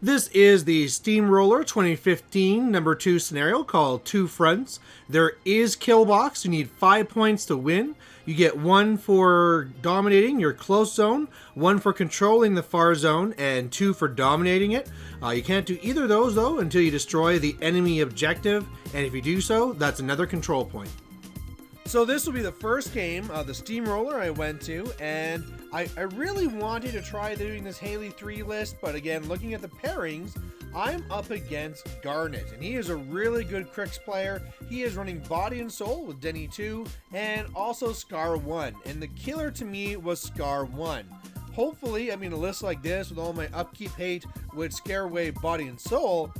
This is the Steamroller 2015 number 2 scenario called Two Fronts. There is kill box. You need 5 points to win. You get 1 for dominating your close zone, 1 for controlling the far zone, and 2 for dominating it. You can't do either of those though until you destroy the enemy objective, and if you do so, that's another control point. So this will be the first game of the Steamroller I went to, and I really wanted to try doing this Haley 3 list, but again, looking at the pairings, I'm up against Garnet, and he is a really good Crix player. He is running Body and Soul with Caine2 and also Skarre1, and the killer to me was Skarre1. Hopefully, I mean, a list like this with all my upkeep hate would scare away Body and Soul,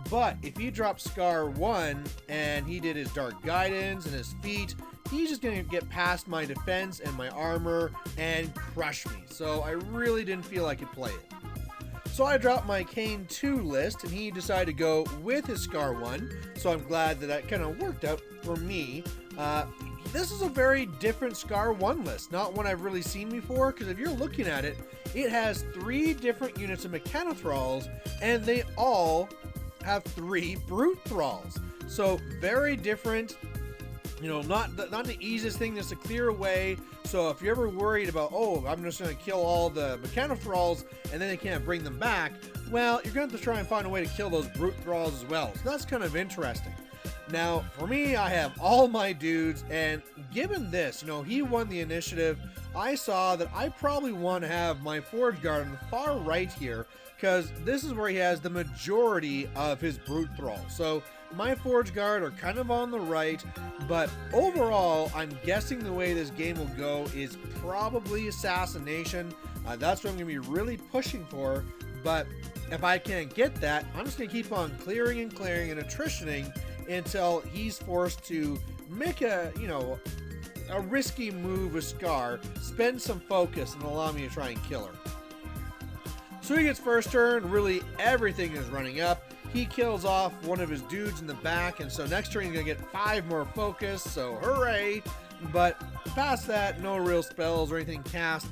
but if he dropped Skarre1 and he did his Dark Guidance and his feet, he's just going to get past my defense and my armor and crush me. So I really didn't feel I could play it. So I dropped my Caine2 list and he decided to go with his Skarre1. So I'm glad that that kind of worked out for me. This is a very different Skarre1 list, not one I've really seen before, because if you're looking at it, it has 3 different units of Mechanothralls and they all have 3 Brute Thralls. So very different. You know, not the easiest thing just to clear away. So if you're ever worried about, oh, I'm just going to kill all the Mechanothralls and then they can't bring them back, well, you're going to have to try and find a way to kill those Brute Thralls as well. So that's kind of interesting. Now, for me, I have all my dudes, and given this, you know, he won the initiative, I saw that I probably want to have my Forge Guard on the far right here, because this is where he has the majority of his Brute Thralls. So my Forge Guard are kind of on the right, but overall, I'm guessing the way this game will go is probably Assassination. That's what I'm going to be really pushing for, but if I can't get that, I'm just going to keep on clearing and attritioning until he's forced to make a risky move with Skarre, spend some focus, and allow me to try and kill her. So he gets first turn, really everything is running up. He kills off one of his dudes in the back, and so next turn he's going to get 5 more focus, so hooray! But past that, no real spells or anything cast.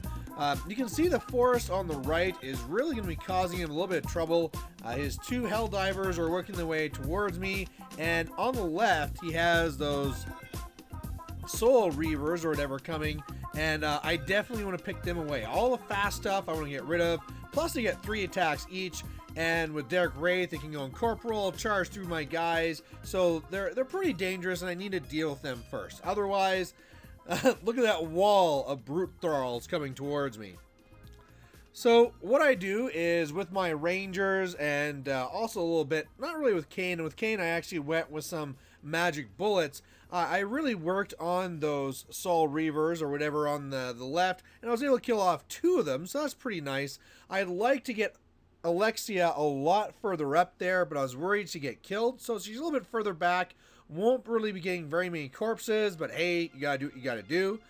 You can see the forest on the right is really going to be causing him a little bit of trouble. His 2 Helldivers are working their way towards me, and on the left he has those Soul Reavers or whatever coming, and I definitely want to pick them away. All the fast stuff I want to get rid of, plus they get 3 attacks each, and with Derek Wraith they can go Incorporeal, charge through my guys, so they're pretty dangerous and I need to deal with them first. Otherwise, look at that wall of Brute Thralls coming towards me. So what I do is with my Rangers and also a little bit, not really with Caine. With Caine I actually went with some magic bullets. I really worked on those Soul Reavers or whatever on the left, and I was able to kill off 2 of them, so that's pretty nice. I'd like to get Alexia a lot further up there, but I was worried she'd get killed, so she's a little bit further back. Won't really be getting very many corpses, but hey, you gotta do what you gotta do.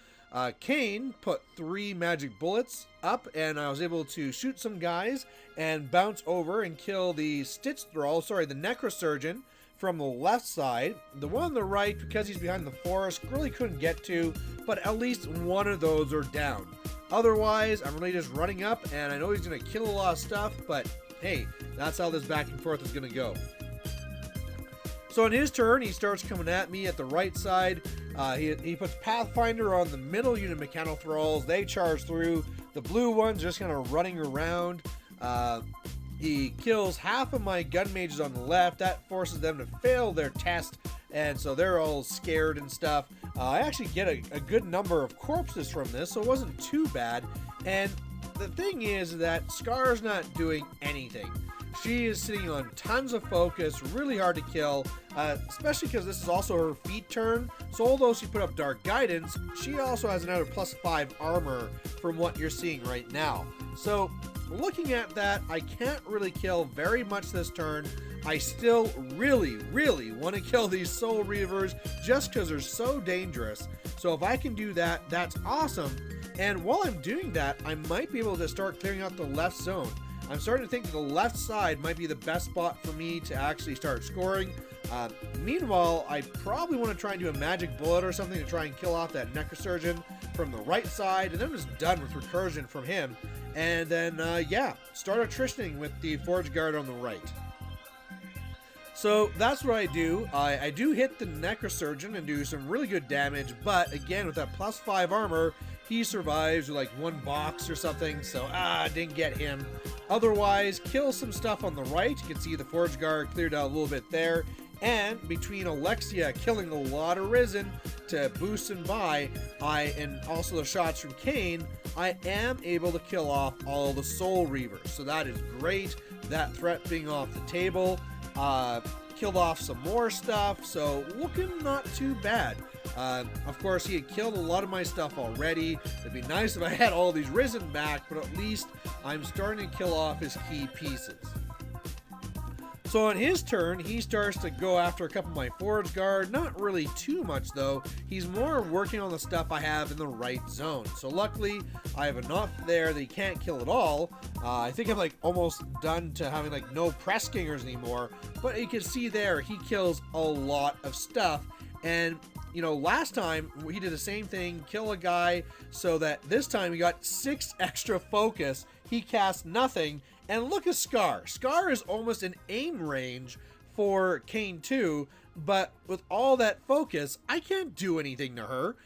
Caine put 3 magic bullets up, and I was able to shoot some guys and bounce over and kill the Stitch Thrall, sorry, the Necrosurgeon from the left side. The one on the right, because he's behind the forest, really couldn't get to, but at least one of those are down. Otherwise, I'm really just running up, and I know he's gonna kill a lot of stuff, but hey, that's how this back and forth is gonna go. So on his turn, he starts coming at me at the right side. He puts Pathfinder on the middle unit Mechanothralls. They charge through. The blue one's just kind of running around. He kills half of my gun mages on the left. That forces them to fail their test, and so they're all scared and stuff. I actually get a good number of corpses from this, so it wasn't too bad. And the thing is that Skarre's not doing anything. She is sitting on tons of focus, really hard to kill, especially because this is also her feet turn. So although she put up Dark Guidance, she also has another +5 armor from what you're seeing right now. So looking at that, I can't really kill very much this turn. I still really want to kill these Soul Reavers just because they're so dangerous. So if I can do that, that's awesome. And while I'm doing that, I might be able to start clearing out the left zone. I'm starting to think that the left side might be the best spot for me to actually start scoring. Meanwhile, I probably want to try and do a magic bullet or something to try and kill off that Necrosurgeon from the right side, and then I'm just done with recursion from him. And then, yeah, start attritioning with the Forge Guard on the right. So that's what I do. I do hit the Necrosurgeon and do some really good damage, but again, with that +5 armor, he survives with like 1 box or something, so didn't get him. Otherwise, kill some stuff on the right. You can see the Forge Guard cleared out a little bit there. And between Alexia killing a lot of Risen to boost and buy, and also the shots from Caine, I am able to kill off all the Soul Reavers. So that is great. That threat being off the table. Killed off some more stuff, so looking not too bad. Of course, he had killed a lot of my stuff already. It'd be nice if I had all these Risen back, but at least I'm starting to kill off his key pieces. So on his turn, he starts to go after a couple of my Forge Guard. Not really too much, though. He's more working on the stuff I have in the right zone. So luckily, I have enough there that he can't kill at all. I think I'm like almost done to having like no press gangers anymore. But you can see there, he kills a lot of stuff. And, you know, last time he did the same thing, kill a guy, so that this time he got 6 extra focus. He cast nothing. And look at Skarre. Skarre is almost in aim range for Caine2, but with all that focus, I can't do anything to her.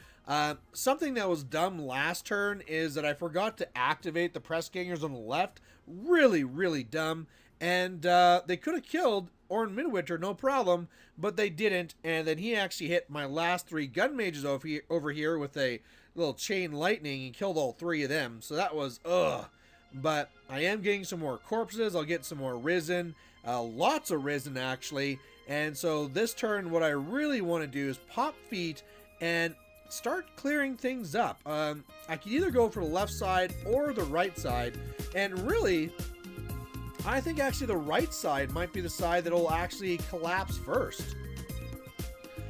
Something that was dumb last turn is that I forgot to activate the press gangers on the left. Really, really dumb. And they could have killed Orn Midwinter, no problem, but they didn't. And then he actually hit my last 3 gun mages over here with a little chain lightning and killed all 3 of them. So that was, ugh. But I am getting some more corpses. I'll get some more Risen. Lots of Risen, actually. And so this turn, what I really want to do is pop feet and start clearing things up. I can either go for the left side or the right side. And really, I think actually the right side might be the side that will actually collapse first.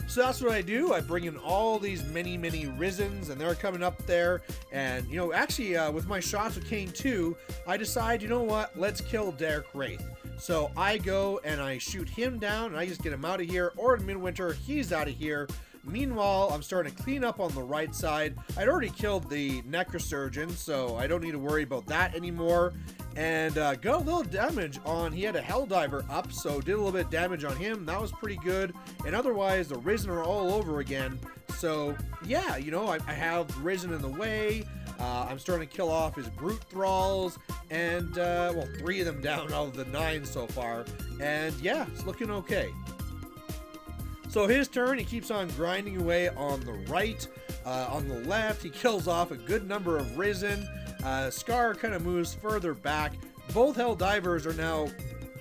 So that's what I do. I bring in all these many Risens, and they're coming up there. And, you know, actually, with my shots with Caine2, I decide, you know what, let's kill Derek Wraith. So I go and I shoot him down, and I just get him out of here. Or in Midwinter, he's out of here. Meanwhile, I'm starting to clean up on the right side. I'd already killed the Necrosurgeon, so I don't need to worry about that anymore. And got a little damage on, he had a Helldiver up, so did a little bit of damage on him. That was pretty good. And otherwise, the Risen are all over again. So, yeah, you know, I have Risen in the way. I'm starting to kill off his Brute Thralls. And, well, 3 of them down out of the 9 so far. And, yeah, it's looking okay. So his turn, he keeps on grinding away on the right. On the left, he kills off a good number of Risen. Skarre kind of moves further back. Both Helldivers are now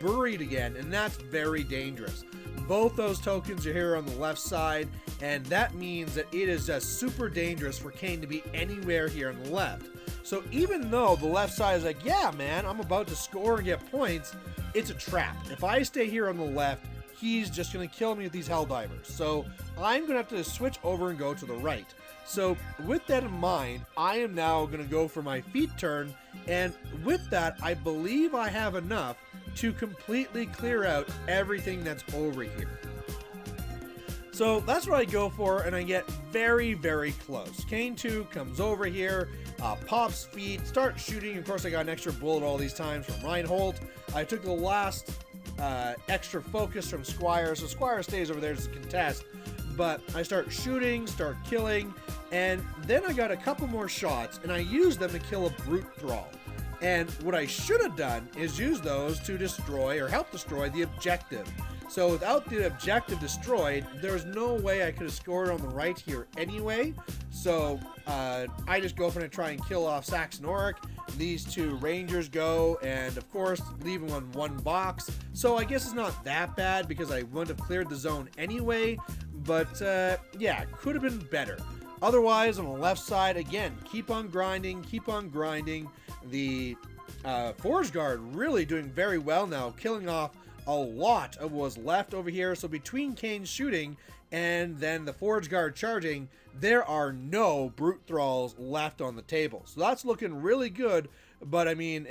buried again, and that's very dangerous. Both those tokens are here on the left side, and that means that it is just super dangerous for Caine to be anywhere here on the left. So even though the left side is like, yeah, man, I'm about to score and get points, it's a trap. If I stay here on the left, he's just going to kill me with these Helldivers. So I'm going to have to switch over and go to the right. So with that in mind, I am now going to go for my feet turn, and with that, I believe I have enough to completely clear out everything that's over here. So that's what I go for, and I get very close. Caine2 comes over here, pops feet, starts shooting. Of course, I got an extra bullet all these times from Reinhold. I took the last extra focus from Squire, so Squire stays over there to contest. But I start shooting, start killing, and then I got a couple more shots, and I used them to kill a Brute Thrall. And what I should have done is use those to destroy or help destroy the objective. So without the objective destroyed, there's no way I could have scored on the right here anyway. So I just go for it and try and kill off Saxon Auric. These 2 Rangers go, and of course, leaving on 1 box. So I guess it's not that bad because I wouldn't have cleared the zone anyway. But yeah, could have been better. Otherwise, on the left side, again, keep on grinding. The Forge Guard really doing very well now, killing off a lot of what was left over here. So between Caine shooting and then the Forge Guard charging, there are no Brute Thralls left on the table. So that's looking really good, but I mean,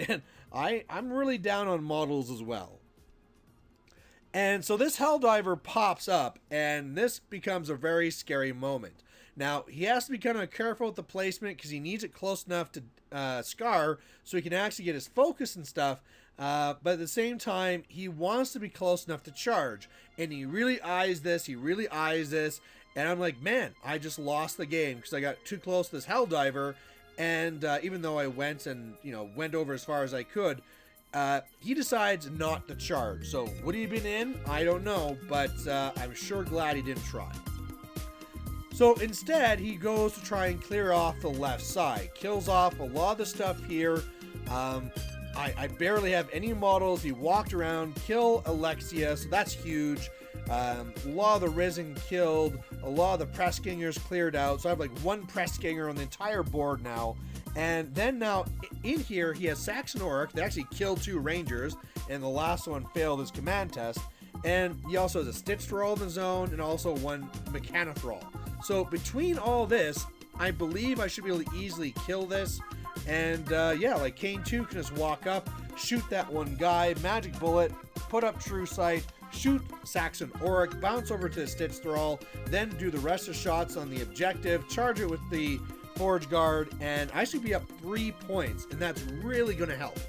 I'm really down on models as well. And so this Helldiver pops up, and this becomes a very scary moment. Now, he has to be kind of careful with the placement because he needs it close enough to Skarre so he can actually get his focus and stuff. But at the same time, he wants to be close enough to charge. And he really eyes this, and I'm like, man, I just lost the game because I got too close to this Helldiver. And even though I went and, went over as far as I could, he decides not to charge. So would he have been in? I don't know, but I'm sure glad he didn't try. So instead, he goes to try and clear off the left side. Kills off a lot of the stuff here. I barely have any models. He walked around, kill Alexia, so that's huge. A lot of the Risen killed. A lot of the Press Gangers cleared out. So I have like one Press Ganger on the entire board now. And then now in here, he has Saxon Auric that actually killed 2 Rangers, and the last one failed his command test. And he also has a Stitch Thrall in the zone, and also 1 Mechanothrall. So between all this, I believe I should be able to easily kill this. And yeah, like Caine2 can just walk up, shoot that one guy, Magic Bullet, put up True Sight, shoot Saxon Auric, bounce over to the Stitch Thrall, then do the rest of the shots on the objective, charge it with the Forge Guard, and I should be up 3 points, and that's really going to help.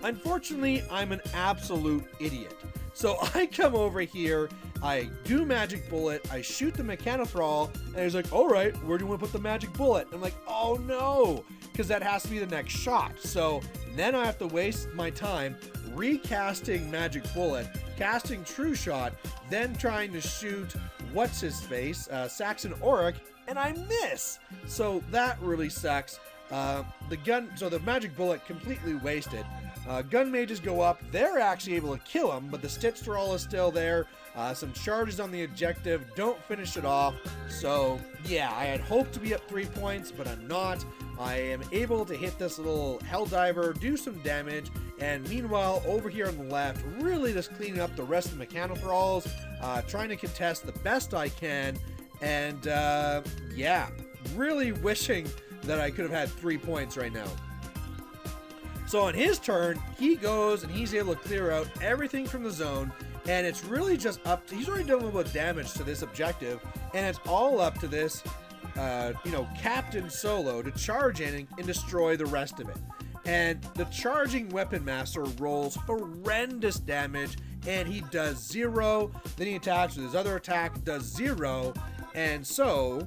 Unfortunately, I'm an absolute idiot. So I come over here, I do Magic Bullet, I shoot the Mechanothrall, and he's like, alright, where do you want to put the Magic Bullet? I'm like, oh no, because that has to be the next shot. So then I have to waste my time recasting Magic Bullet, casting True Shot, then trying to shoot what's-his-face, Saxon Auric, and I miss. So that really sucks. The Magic Bullet completely wasted. Gun mages go up. They're actually able to kill him, but the Stitch Thrall is still there. Some charges on the objective don't finish it off. So yeah, I had hoped to be up 3 points, but I'm not. I am able to hit this little Helldiver, do some damage, and meanwhile, over here on the left, really just cleaning up the rest of the Mechanothralls, trying to contest the best I can, and yeah, really wishing that I could have had 3 points right now. So on his turn, he goes and he's able to clear out everything from the zone, and it's really just up to, he's already done a little bit of damage to this objective, and it's all up to this, Captain Solo to charge in and destroy the rest of it. And the charging Weapon Master rolls horrendous damage, and he does 0, then he attacks with his other attack, does 0, and so,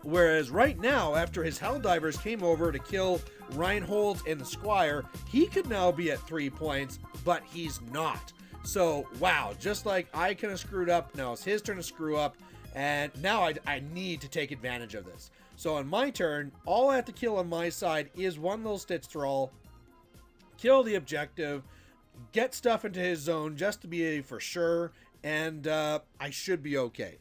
whereas right now, after his Helldivers came over to kill Reinhold and the Squire, he could now be at 3 points, but he's not. So, wow, just like I kind of screwed up, now it's his turn to screw up, and now I need to take advantage of this. So on my turn, all I have to kill on my side is one little Stitch Thrall, kill the objective, get stuff into his zone just to be for sure, and I should be okay.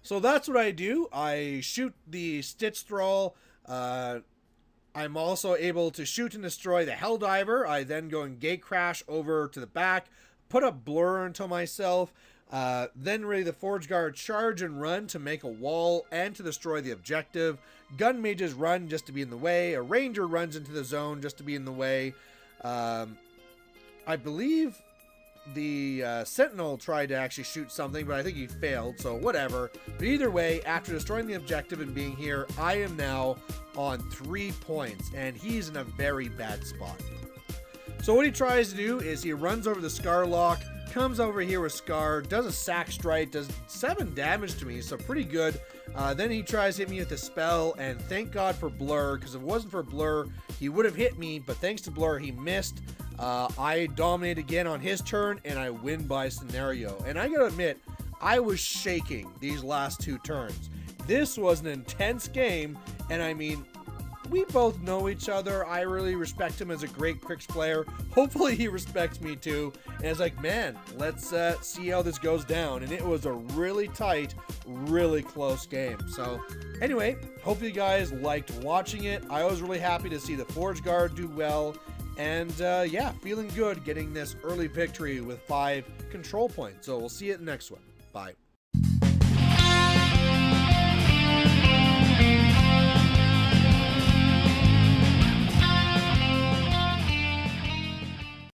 So that's what I do. I shoot the Stitch Thrall. I'm also able to shoot and destroy the Helldiver. I then go and gate crash over to the back, put a blur into myself, then ready the Forge Guard charge and run to make a wall and to destroy the objective. Gun mages run just to be in the way. A ranger runs into the zone just to be in the way. I believe the Sentinel tried to actually shoot something, but I think he failed, so whatever. But either way, after destroying the objective and being here, I am now on 3 points, and he's in a very bad spot. So what he tries to do is he runs over the Skarre lock, comes over here with Skarre, does a sack strike, does 7 damage to me, so pretty good. Then he tries to hit me with a spell, and thank God for Blur, because if it wasn't for Blur, he would have hit me, but thanks to Blur, he missed. I dominate again on his turn, and I win by scenario. And I gotta admit, I was shaking these last 2 turns. This was an intense game, and I mean, we both know each other. I really respect him as a great Crix player. Hopefully he respects me too. And it's like, man, let's see how this goes down. And it was a really tight, really close game. So anyway, hope you guys liked watching it. I was really happy to see the Forge Guard do well. And yeah, feeling good getting this early victory with 5 control points. So we'll see you in the next one. Bye.